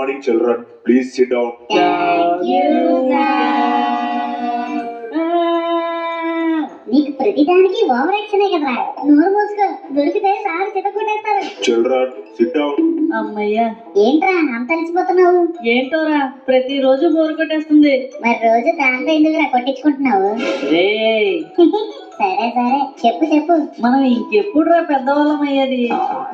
morning, children. Please sit down. Thank you, sir. నీకు ప్రతిదానికి over action కదరా. నోరు మూసుకో, దొరికితే సార్ చితకొట్టేస్తారు. Children, sit down. అమ్మయ్యా, ఏంట్రా అంత అలసిపోతున్నావు? ఏంటోరా ప్రతిరోజు బోరు కొట్టేస్తుంది. మరి రోజు దాంతో ఎందుకురా కొట్టించుకుంటున్నావు? రేయ్, సరే సరే, చెప్పు చెప్పు. మనం ఇంకెప్పుడురా పెద్దవాళ్ళం అయ్యేది?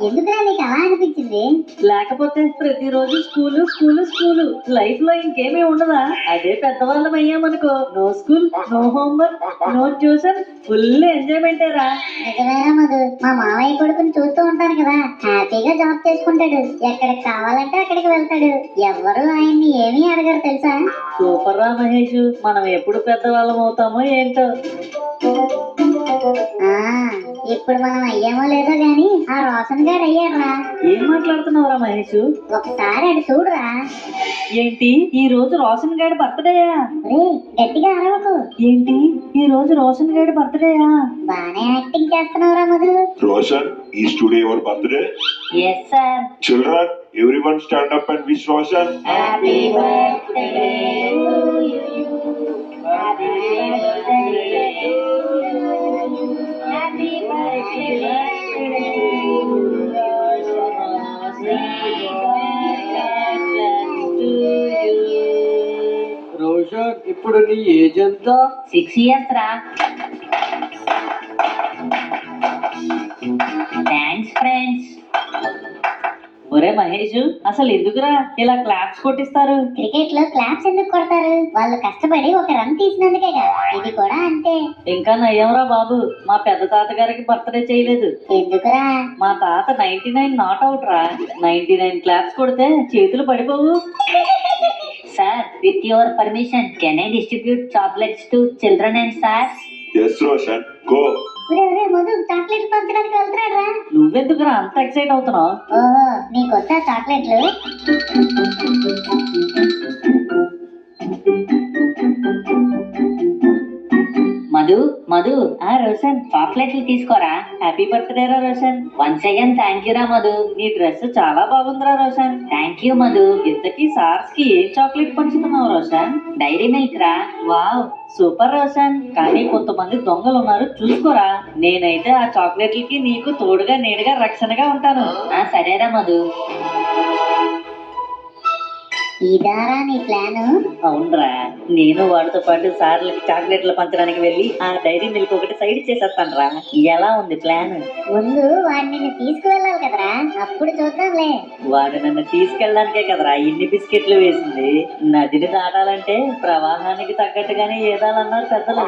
ఎందుకురా నీకు అలా అనిపించింది? లేకపోతే ప్రతిరోజు స్కూలు స్కూలు స్కూలు, లైఫ్ లో ఇంకేమీ ఉండదా? అదే పెద్దవాళ్ళం అయ్యామనుకో, no school, no homework, no tuition, full ఎంజాయ్మెంటేరా. నిజమేరా మధు, మా మావయ్య కొడుకుని చూస్తూ ఉంటాను కదా, హ్యాపీగా జాబ్ చేసుకుంటాడు. ఎక్కడికి కావాలంటే అక్కడికి వెళ్తాడు. ఎవ్వరు ఆయన్ని ఏమీ అడగరు తెలుసా? సూపర్ రా మహేష్, మనం ఎప్పుడు పెద్దవాళ్ళం అవుతామో ఏంటో. ఆ ఇప్పుడు మనం అయ్యామో లేదో గాని ఆ రోషన్ గారు అయ్యారా. ఏం మాట్లాడుతున్నావురా మహేష్? ఒకసారి అటు చూడరా. ఏంటి, ఈ రోజు రోషన్ గారి బర్త్డేయా? రే గట్టిగా అరవకు. ఏంటి, ఈ రోజు రోషన్ గారి బర్త్డేయా? బానే యాక్టింగ్ చేస్తున్నావురా Madhu. Roshan, is today your birthday? Yes sir. Children, everyone stand up and wish Roshan. Happy birthday to you. Happy birthday to you. Happy birthday Roshan, ఇప్పుడు నీ ఏజ్ ఎంత? 6 years రా. Thanks friends. ఒరే మహేష్, అసలు ఎందుకురా ఇలా క్లాప్స్ కొట్టిస్తారు? క్రికెట్ లో క్లాప్స్ ఎందుకు కొడతారు? వాళ్ళు కష్టపడి ఒక రన్ తీసినందుకేగా. ఇది కూడా అంతే. ఇంకా నయ్యంరా బాబు, మా పెద్ద తాతగారికి బర్త్డే చేయలేదు. ఎందుకురా? మా తాత 99 నాట్ అవుట్ రా. 99 క్లాప్స్ కొడితే చేతులు పడిపోవు. Sir, with your permission, can I distribute chocolates to children and sir? Yes, Roshan, go. Madhu chocolate పంచడానికి వెళ్తున్నాడు రా. నువ్వెందుకురా అంత ఎక్సైట్ అవుతున్నావు? ఓహో, నీకొద్దా చాక్లెట్లు? మధు మధు, ఆ రోషన్, చాక్లెట్లు తీసుకోరా. హ్యాపీ బర్త్డే రా Roshan. Once again thank you రా మధు. నీ డ్రెస్ చాలా బాగుందిరా రోషన్. Thank you Madhu. ఇంతకీ సార్స్ కి ఏం చాక్లెట్ పంచుతున్నావు రోషన్? డైరీ మిల్క్ రా. Wow, super Roshan. కానీ కొంతమంది దొంగలు ఉన్నారు, చూసుకోరా. నేనైతే ఆ చాక్లెట్లకి నీకు తోడుగా నీడగా రక్షణగా ఉంటాను. సరేరా మధు. ఇదారా నీ ప్లాను? అవునరా, నేను వాడితో పాటు సార్లకి చాక్లెట్లు పంచడానికి వెళ్ళి ఆ డైరీ మిల్క్ ఒకటి సైడ్ చేసేస్తాను రా. ఎలా ఉంది ప్లాన్? ముందు వాడిని నిన్ను తీసుకువెళ్ళాలి కదరా, అప్పుడు చూద్దాంలే. వాడు నన్ను తీసుకెళ్ళడానికే కదరా ఇన్ని బిస్కెట్లు వేసింది. నదిని దాటాలంటే ప్రవాహానికి తగ్గట్టుగానే ఏదాలన్నారు పెద్దలు.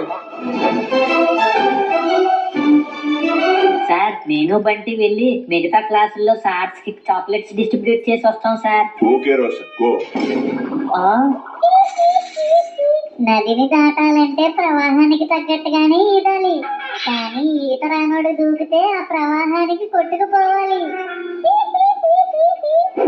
సార్, నేను బంటి వెళ్ళి మిగతా క్లాసుల్లో సార్స్ కి చాక్లెట్స్ డిస్ట్రిబ్యూట్ చేసి వస్తాం సార్. Okay, Roshan, go. ఆ నదిని దాటాలంటే ప్రవాహానికి తగ్గట్టుగానే ఈదాలి. కానీ ఈత రానోడు దూకితే ఆ ప్రవాహానికి కొట్టుకుపోవాలి.